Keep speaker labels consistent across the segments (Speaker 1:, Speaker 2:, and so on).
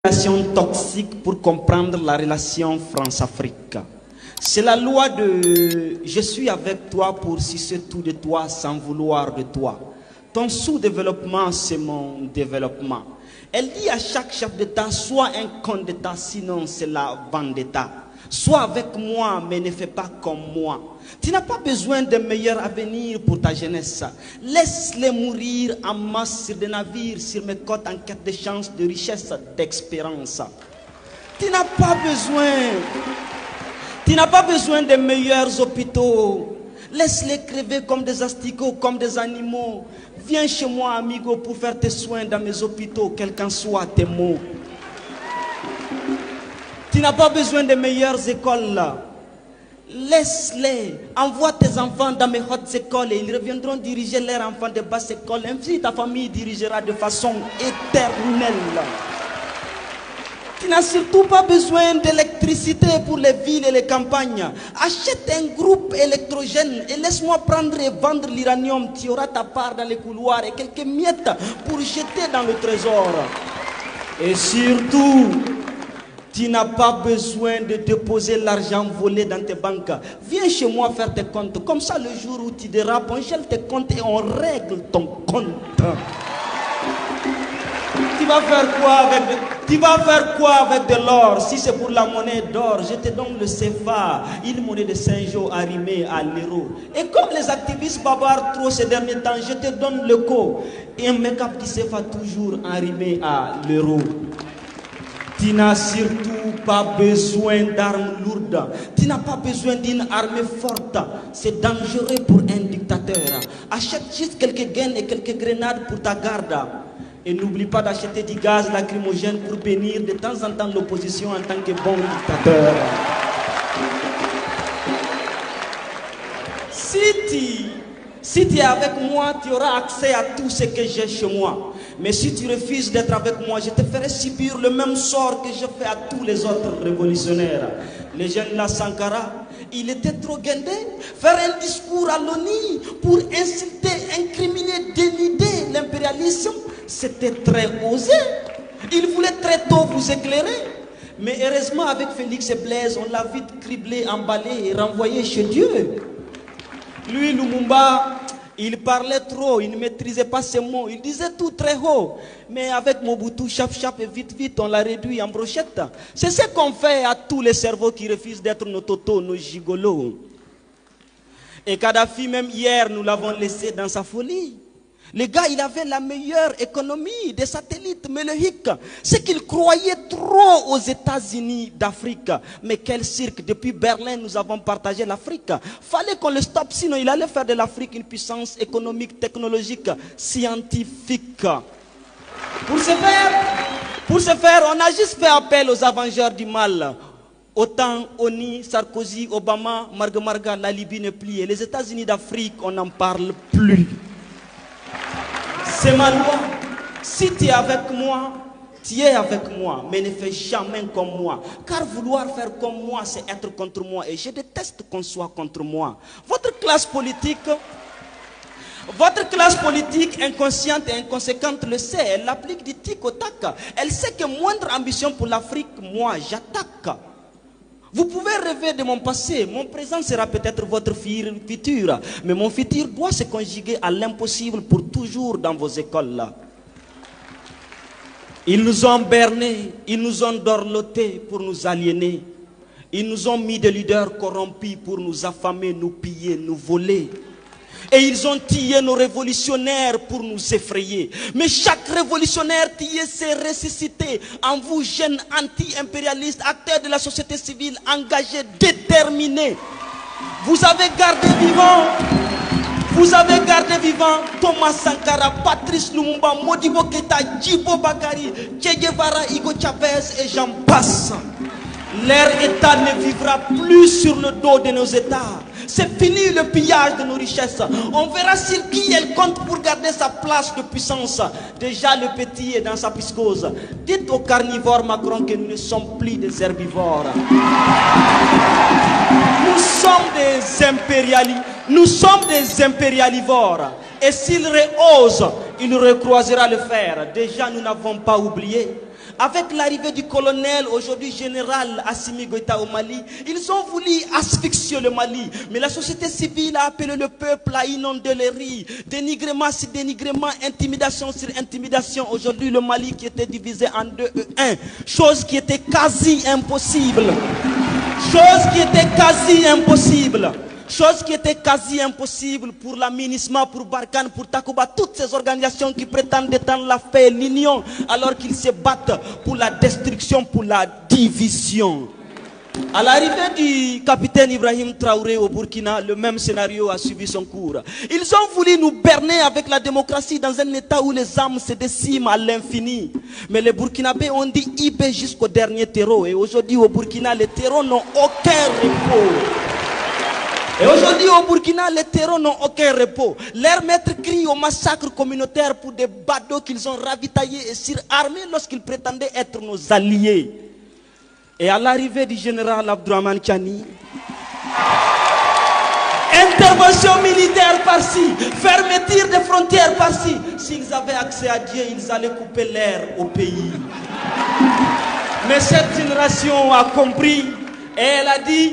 Speaker 1: relation toxique pour comprendre la relation France-Afrique. C'est la loi de « je suis avec toi pour sucer tout de toi sans vouloir de toi ». Ton sous-développement, c'est mon développement. Elle dit à chaque chef d'État, sois un con d'État, sinon c'est la vendetta. Sois avec moi, mais ne fais pas comme moi. Tu n'as pas besoin d'un meilleur avenir pour ta jeunesse. Laisse-les mourir en masse sur des navires, sur mes côtes en quête de chance, de richesse, d'espérance. Tu n'as pas besoin des meilleurs hôpitaux. Laisse-les crever comme des asticots, comme des animaux. Viens chez moi, amigo, pour faire tes soins dans mes hôpitaux, quels qu'en soient tes mots. Tu n'as pas besoin des meilleures écoles là. Laisse-les. Envoie tes enfants dans mes hautes écoles et ils reviendront diriger leurs enfants de basses écoles. Ainsi, ta famille dirigera de façon éternelle. Tu n'as surtout pas besoin d'électricité pour les villes et les campagnes. Achète un groupe électrogène et laisse-moi prendre et vendre l'uranium. Tu auras ta part dans les couloirs et quelques miettes pour jeter dans le trésor. Et surtout, tu n'as pas besoin de déposer l'argent volé dans tes banques. Viens chez moi faire tes comptes. Comme ça, le jour où tu dérapes, on gèle tes comptes et on règle ton compte. Tu vas faire quoi avec de l'or? Si c'est pour la monnaie d'or, je te donne le CFA, une monnaie de Saint-Jean arrimée à l'euro. Et comme les activistes bavarent trop ces derniers temps, je te donne le co et un make-up du CFA toujours arrimé à l'euro. Tu n'as surtout pas besoin d'armes lourdes. Tu n'as pas besoin d'une armée forte. C'est dangereux pour un dictateur. Achète juste quelques gaines et quelques grenades pour ta garde. Et n'oublie pas d'acheter du gaz lacrymogène pour bénir de temps en temps l'opposition en tant que bon dictateur. Si tu es avec moi, tu auras accès à tout ce que j'ai chez moi. Mais si tu refuses d'être avec moi, je te ferai subir le même sort que je fais à tous les autres révolutionnaires. Les jeunes là, Sankara, il était trop guindé. Faire un discours à l'ONU pour insulter, incriminer, dénider l'impérialisme, c'était très osé. Il voulait très tôt vous éclairer. Mais heureusement, avec Félix et Blaise, on l'a vite criblé, emballé et renvoyé chez Dieu. Lui, Lumumba, il parlait trop, il ne maîtrisait pas ses mots, il disait tout très haut. Mais avec Mobutu, chap et vite, on l'a réduit en brochette. C'est ce qu'on fait à tous les cerveaux qui refusent d'être nos totos, nos gigolos. Et Kadhafi, même hier, nous l'avons laissé dans sa folie. Le gars, il avait la meilleure économie des satellites, mais le hic, c'est qu'il croyait trop aux États-Unis d'Afrique. Mais quel cirque, depuis Berlin, nous avons partagé l'Afrique. Fallait qu'on le stoppe, sinon il allait faire de l'Afrique une puissance économique, technologique, scientifique. Pour ce faire, on a juste fait appel aux avengeurs du mal. Autant Oni, Sarkozy, Obama, Marga, la Libye ne plie. Et les États-Unis d'Afrique, on n'en parle plus. C'est ma loi. Si tu es avec moi, tu es avec moi, mais ne fais jamais comme moi. Car vouloir faire comme moi, c'est être contre moi. Et je déteste qu'on soit contre moi. Votre classe politique inconsciente et inconséquente le sait. Elle applique du tic au tac. Elle sait que moindre ambition pour l'Afrique, moi, j'attaque. Vous pouvez rêver de mon passé, mon présent sera peut-être votre futur, mais mon futur doit se conjuguer à l'impossible pour toujours dans vos écoles là. Ils nous ont bernés, ils nous ont dorlotés pour nous aliéner. Ils nous ont mis des leaders corrompus pour nous affamer, nous piller, nous voler. Et ils ont tué nos révolutionnaires pour nous effrayer. Mais chaque révolutionnaire tué s'est ressuscité en vous, jeunes anti-impérialistes, acteurs de la société civile, engagés, déterminés. Vous avez gardé vivant Thomas Sankara, Patrice Lumumba, Modibo Keïta, Djibo Bakary, Che Guevara, Hugo Chavez et j'en passe. Leur État ne vivra plus sur le dos de nos États. C'est fini le pillage de nos richesses. On verra sur qui elle compte pour garder sa place de puissance. Déjà le petit est dans sa psychose. Dites aux carnivores Macron que nous ne sommes plus des herbivores. Nous sommes des impérialivores. Et s'il rehausse, il recroisera le fer. Déjà nous n'avons pas oublié. Avec l'arrivée du colonel, aujourd'hui général Assimi Goïta au Mali, ils ont voulu asphyxier le Mali. Mais la société civile a appelé le peuple à inonder les rues. Dénigrement sur dénigrement, intimidation sur intimidation. Aujourd'hui, le Mali qui était divisé en 2 et 1. Chose qui était quasi impossible. Chose qui était quasi impossible. Chose qui était quasi impossible pour la MINUSMA, pour Barkhane, pour Takuba, toutes ces organisations qui prétendent étendre la paix et l'union, alors qu'ils se battent pour la destruction, pour la division. À l'arrivée du capitaine Ibrahim Traoré au Burkina, le même scénario a suivi son cours. Ils ont voulu nous berner avec la démocratie dans un état où les âmes se déciment à l'infini. Mais les Burkinabés ont dit IB jusqu'au dernier terreau. Et aujourd'hui au Burkina, les terreaux n'ont aucun repos. Et aujourd'hui au Burkina, les terreaux n'ont aucun repos. Leurs maîtres crient au massacre communautaire pour des badauds qu'ils ont ravitaillés et surarmés lorsqu'ils prétendaient être nos alliés. Et à l'arrivée du général Abdourahmane Tiani, intervention militaire par-ci, fermeture des frontières par-ci. S'ils avaient accès à Dieu, ils allaient couper l'air au pays. Mais cette génération a compris et elle a dit: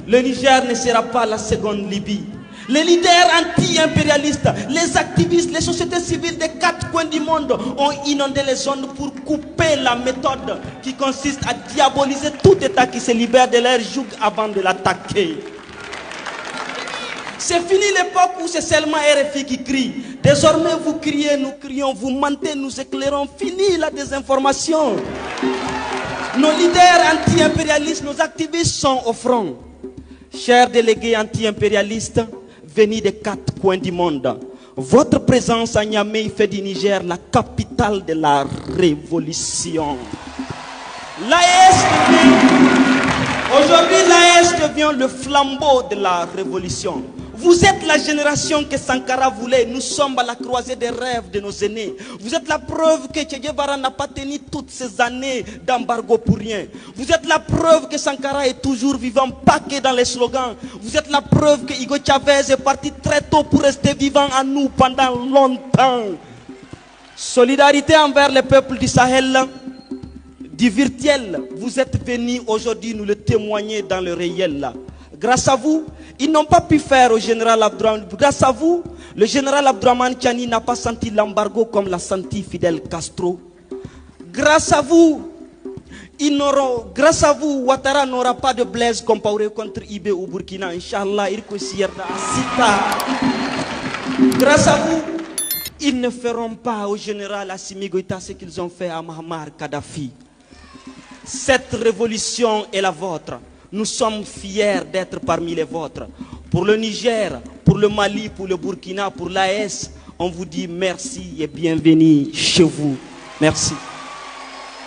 Speaker 1: le Niger ne sera pas la seconde Libye. Les leaders anti-impérialistes, les activistes, les sociétés civiles des 4 coins du monde ont inondé les zones pour couper la méthode qui consiste à diaboliser tout État qui se libère de leur joug avant de l'attaquer. C'est fini l'époque où c'est seulement RFI qui crie. Désormais vous criez, nous crions, vous mentez, nous éclairons. Fini la désinformation. Nos leaders anti-impérialistes, nos activistes sont au front. Chers délégués anti-impérialistes, venus des 4 coins du monde, votre présence à Niamey fait du Niger la capitale de la révolution. Aujourd'hui, l'AES devient le flambeau de la révolution. Vous êtes la génération que Sankara voulait. Nous sommes à la croisée des rêves de nos aînés. Vous êtes la preuve que Che Guevara n'a pas tenu toutes ces années d'embargo pour rien. Vous êtes la preuve que Sankara est toujours vivant, pas que dans les slogans. Vous êtes la preuve que Hugo Chavez est parti très tôt pour rester vivant en nous pendant longtemps. Solidarité envers les peuples du Sahel, du virtuel. Vous êtes venus aujourd'hui nous le témoigner dans le réel. Grâce à vous, ils n'ont pas pu faire au général Abdourahmane. Grâce à vous, le général Abdourahmane Tiani n'a pas senti l'embargo comme l'a senti Fidel Castro. Grâce à vous, Ouattara n'aura pas de Blaise Compaoré contre IB au Burkina. Inch'Allah, grâce à vous, ils ne feront pas au général Assimi Goïta ce qu'ils ont fait à Muammar Kadhafi. Cette révolution est la vôtre. Nous sommes fiers d'être parmi les vôtres. Pour le Niger, pour le Mali, pour le Burkina, pour l'AES, on vous dit merci et bienvenue chez vous. Merci.